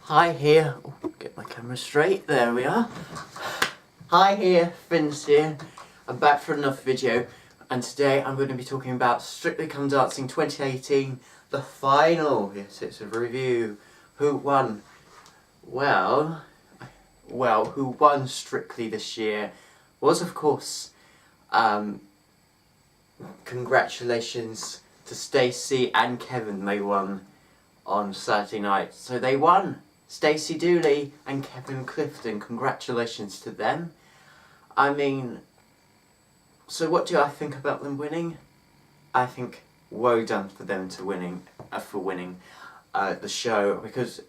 Hi here, get my camera straight, there we are. Hi here, Finn's here. I'm back for another video, and today I'm going to be talking about Strictly Come Dancing 2018, the final. Yes, it's a review. Who won? Well, who won Strictly this year was, of course, congratulations to Stacey and Kevin. They won on Saturday night. So they won. Stacey Dooley and Kevin Clifton. Congratulations to them. I mean, so what do I think about them winning? I think well done for them to winning the show, because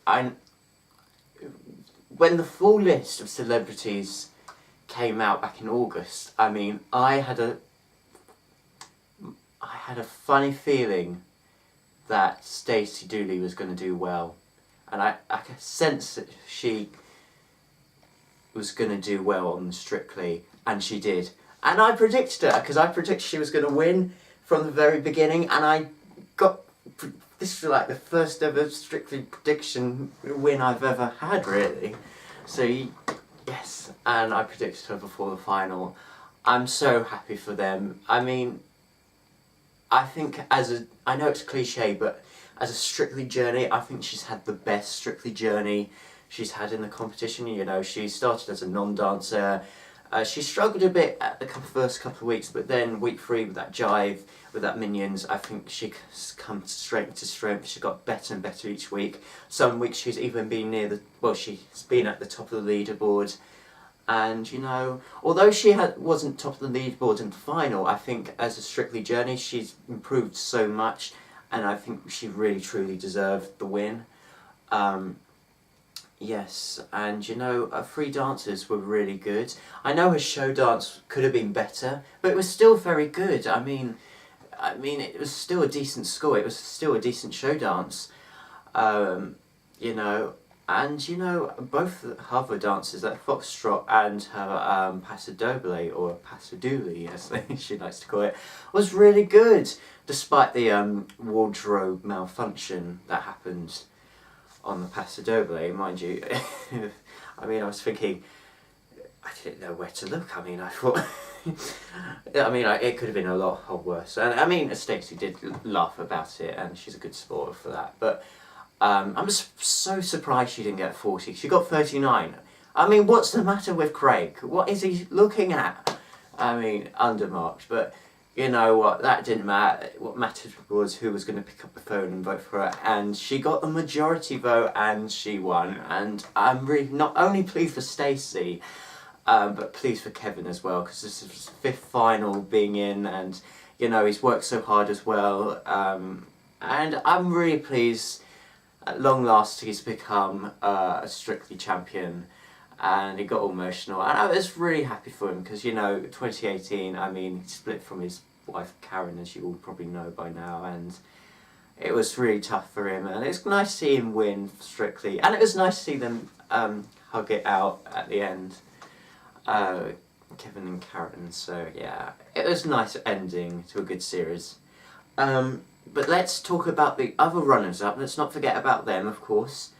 when the full list of celebrities came out back in August, I mean, I had a funny feeling that Stacey Dooley was going to do well, and I could sense that she was going to do well on Strictly, and she did. And I predicted her, because I predicted she was going to win from the very beginning, and I got, this was like the first ever Strictly prediction win I've ever had, really. So yes, and I predicted her before the final. I'm so happy for them. I mean, I think I know it's cliche, but as a Strictly journey, I think she's had the best Strictly journey she's had in the competition. You know, she started as a non-dancer. She struggled a bit at the first couple of weeks, but then week 3 with that jive, with that Minions, I think she's come strength to strength. She got better and better each week. Some weeks she's even been she's been at the top of the leaderboard. And, you know, although she wasn't top of the leaderboard in the final, I think as a Strictly journey she's improved so much, and I think she really truly deserved the win. Yes, and you know, her free dances were really good. I know her show dance could have been better, but it was still very good. I mean, it was still a decent score. It was still a decent show dance. You know, and you know, both the other dances, that Foxtrot and her Paso Doble, or Paso Dooley as she likes to call it, was really good, despite the wardrobe malfunction that happened on the Paso Doble, mind you. I mean, I was thinking, I didn't know where to look. I mean, I thought, it could have been a lot worse. And I mean, Stacey did laugh about it, and she's a good sport for that. But I'm just so surprised she didn't get 40. She got 39. I mean, what's the matter with Craig? What is he looking at? I mean, undermarked, but you know what, that didn't matter. What mattered was who was going to pick up the phone and vote for her, and she got the majority vote and she won. And I'm really not only pleased for Stacey, but pleased for Kevin as well, because this is his 5th final being in, and you know, he's worked so hard as well. And I'm really pleased, at long last, he's become a Strictly champion. And he got all emotional, and I was really happy for him, because you know, 2018, I mean, he split from his wife Karen, as you all probably know by now, and it was really tough for him, and it's nice to see him win Strictly, and it was nice to see them hug it out at the end, Kevin and Karen. So yeah, it was a nice ending to a good series. But let's talk about the other runners-up. Let's not forget about them, of course.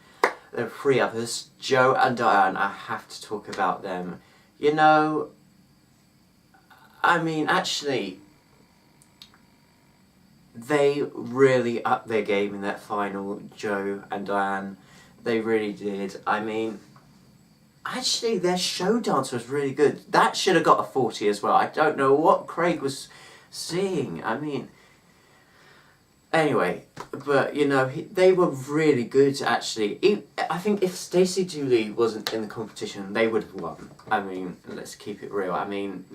There are 3 others, Joe and Joann. I have to talk about them. You know, I mean, actually, they really upped their game in that final, Joe and Joann. They really did. I mean, actually, their show dance was really good. That should have got a 40 as well. I don't know what Craig was seeing. I mean, anyway, but you know, they were really good, actually. I think if Stacey Dooley wasn't in the competition, they would have won. I mean, let's keep it real. I mean,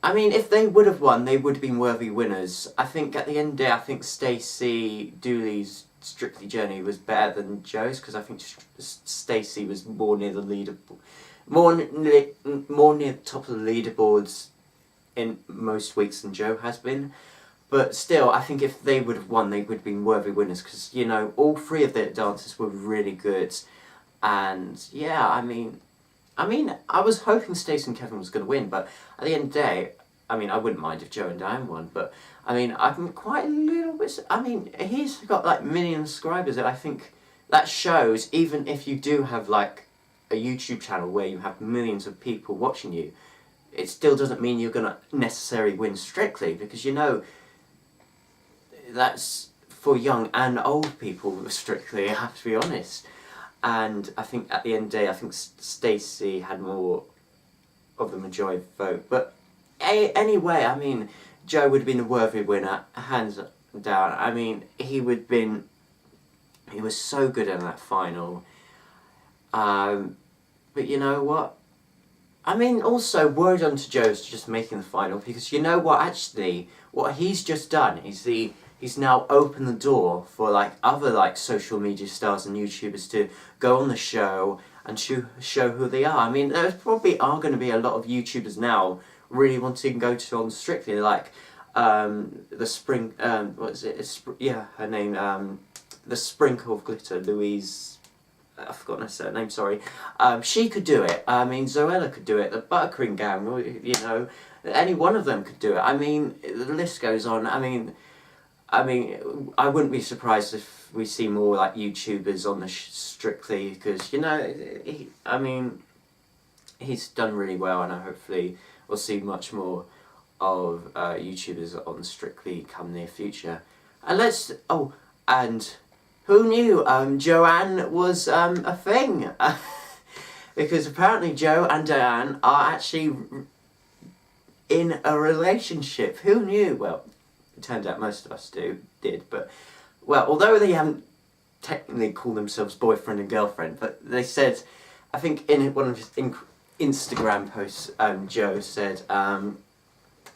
if they would have won, they would have been worthy winners. I think at the end of the day, I think Stacey Dooley's Strictly journey was better than Joe's, because I think Stacey was more near the leaderboard, more near the top of the leaderboards in most weeks than Joe has been. But still, I think if they would have won, they would have been worthy winners, because you know, all 3 of their dances were really good. And yeah, I mean, I was hoping Stacey and Kevin was going to win, but at the end of the day, I mean, I wouldn't mind if Joe and Diane won, but I mean, I'm quite a little bit. I mean, he's got like million subscribers, and I think that shows, even if you do have like a YouTube channel where you have millions of people watching you, it still doesn't mean you're gonna necessarily win Strictly, because you know that's for young and old people with Strictly. I have to be honest. And I think at the end of the day, I think Stacey had more of the majority vote. But anyway, I mean, Joe would have been a worthy winner, hands down. I mean, he was so good in that final. But you know what? I mean, also, word on to Joe's just making the final, because you know what, actually, what he's just done is he's now opened the door for like other like social media stars and YouTubers to go on the show and show who they are. I mean, there probably are going to be a lot of YouTubers now really wanting to go to on Strictly, like the spring, what is it? Yeah, her name, the Sprinkle of Glitter, Louise. I've forgotten her surname, sorry. She could do it. I mean, Zoella could do it. The Buttercream Gang, you know, any one of them could do it. I mean, the list goes on. I mean, I wouldn't be surprised if we see more like YouTubers on the Strictly, because you know, he's done really well, and hopefully we'll see much more of YouTubers on Strictly come near future. And and who knew Joann was a thing? Because apparently Joe and Diane are actually in a relationship. Who knew? Well, it turned out most of us did, but, well, although they haven't technically called themselves boyfriend and girlfriend, but they said, I think in one of his Instagram posts, Joe said,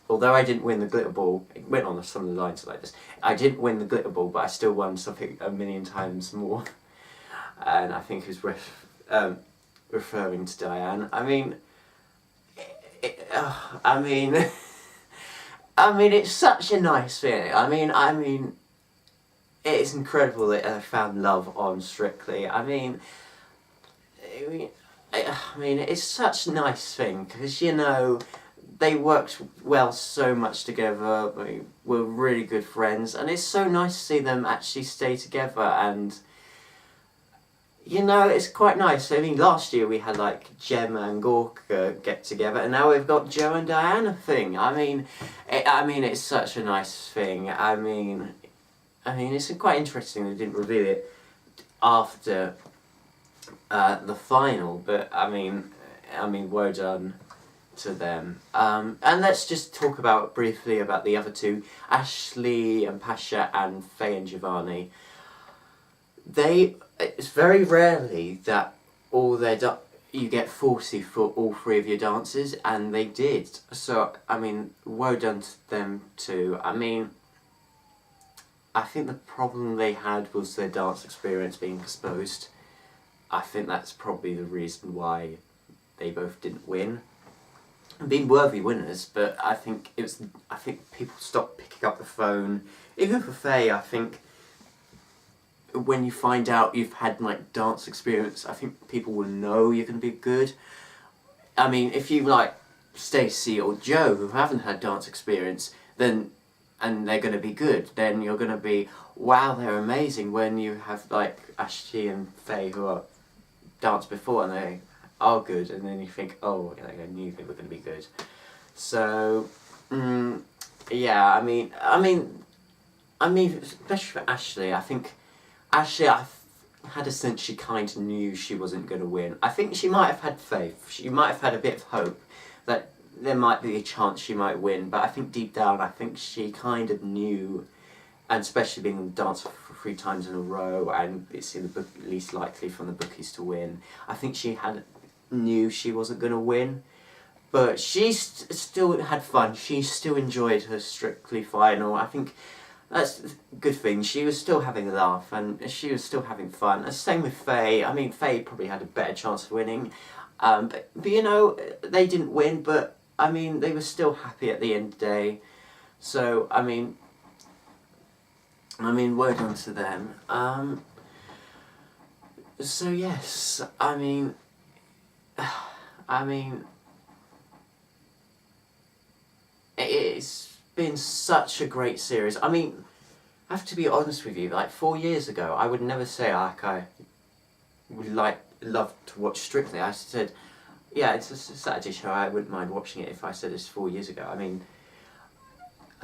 although I didn't win the glitter ball, it went on some of the lines like this, I didn't win the glitter ball, but I still won something a million times more. And I think he was referring to Diane. I mean, I mean, it's such a nice feeling. I mean, it's incredible that I found love on Strictly. I mean, it's such a nice thing, because, you know, they worked well so much together. They were really good friends, and it's so nice to see them actually stay together. And you know, it's quite nice. I mean, last year we had like Gemma and Gorka get together, and now we've got Joe and Diana thing. I mean, it's such a nice thing. I mean, it's quite interesting they didn't reveal it after the final, but I mean, well done to them. And let's just talk briefly about the other two, Ashley and Pasha, and Faye and Giovanni. It's very rarely that you get 40 for all three of your dances, and they did. So, I mean, well done to them too. I mean, I think the problem they had was their dance experience being exposed. I think that's probably the reason why they both didn't win. Being worthy winners, but I think people stopped picking up the phone. Even for Faye, I think when you find out you've had like dance experience, I think people will know you're going to be good. I mean, if you like Stacey or Joe who haven't had dance experience, and they're going to be good, then you're going to be, wow, they're amazing. When you have like Ashley and Faye who are danced before and they are good, and then you think, oh, I knew they were going to be good. So, yeah, I mean, especially for Ashley, I think Ashley, I had a sense she kind of knew she wasn't going to win. I think she might have had faith. She might have had a bit of hope that there might be a chance she might win, but I think deep down, I think she kind of knew, and especially being on the dance for 3 times in a row, and it's in the book, least likely from the bookies to win, I think she knew she wasn't going to win. But she still had fun. She still enjoyed her Strictly final. I think that's a good thing. She was still having a laugh, and she was still having fun. And same with Faye. I mean, Faye probably had a better chance of winning. But you know, they didn't win, but I mean, they were still happy at the end of the day. So, I mean, well done to them. So yes, I mean, it's been such a great series. I mean, I have to be honest with you, like 4 years ago, I would never say like I would love to watch Strictly. I said, yeah, it's a Saturday show, I wouldn't mind watching it if I said this 4 years ago. I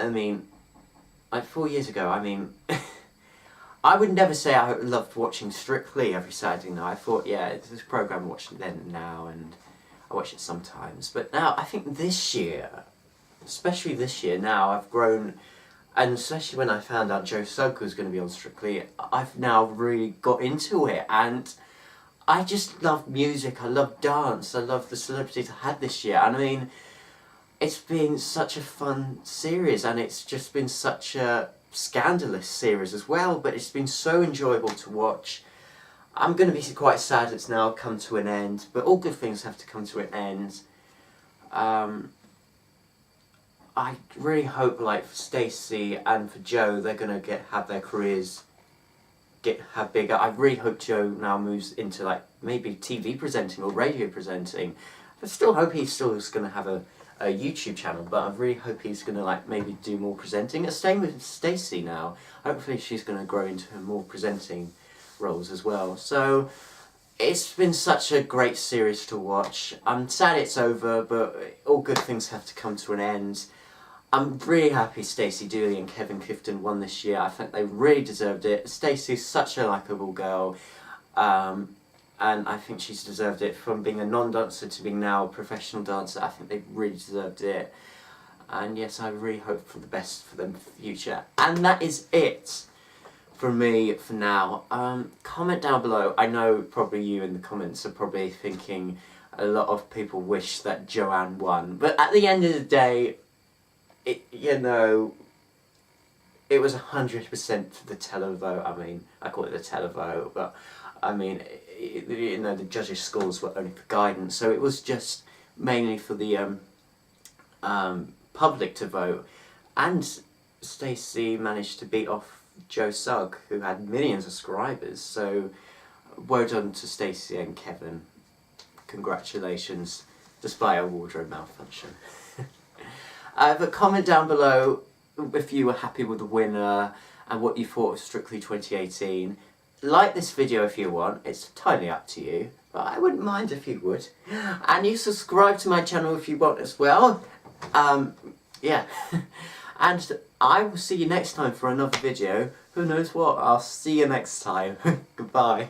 mean, like 4 years ago, I mean, I would never say I loved watching Strictly every Saturday night. I thought, yeah, it's this programme I watch it then and now, and I watch it sometimes. But now, I think this year, especially this year, now I've grown, and especially when I found out Joe Sugg was going to be on Strictly, I've now really got into it, and I just love music, I love dance, I love the celebrities I had this year. And I mean, it's been such a fun series, and it's just been such a scandalous series as well, but it's been so enjoyable to watch. I'm going to be quite sad it's now come to an end, but all good things have to come to an end. I really hope, like, for Stacey and for Joe, they're going to have their careers have bigger. I really hope Joe now moves into, like, maybe TV presenting or radio presenting. I still hope he still is going to have a YouTube channel, but I really hope he's going to, like, maybe do more presenting. Same with Stacey now. Hopefully she's going to grow into more presenting roles as well. So it's been such a great series to watch. I'm sad it's over, but all good things have to come to an end. I'm really happy Stacey, Dooley and Kevin Clifton won this year. I think they really deserved it. Stacey's such a likeable girl, and I think she's deserved it. From being a non-dancer to being now a professional dancer, I think they really deserved it. And yes, I really hope for the best for them for the future. And that is it from me for now. Comment down below. I know probably you in the comments are probably thinking a lot of people wish that Joann won, but at the end of the day, it was 100% for the televote. I mean, I call it the televote, but I mean, the judges' scores were only for guidance, so it was just mainly for the public to vote. And Stacey managed to beat off Joe Sugg, who had millions of subscribers. So, well done to Stacey and Kevin. Congratulations, despite a wardrobe malfunction. But comment down below if you were happy with the winner and what you thought of Strictly 2018. Like this video if you want, it's entirely up to you, but I wouldn't mind if you would. And you subscribe to my channel if you want as well. Yeah. And I will see you next time for another video. Who knows what? I'll see you next time. Goodbye.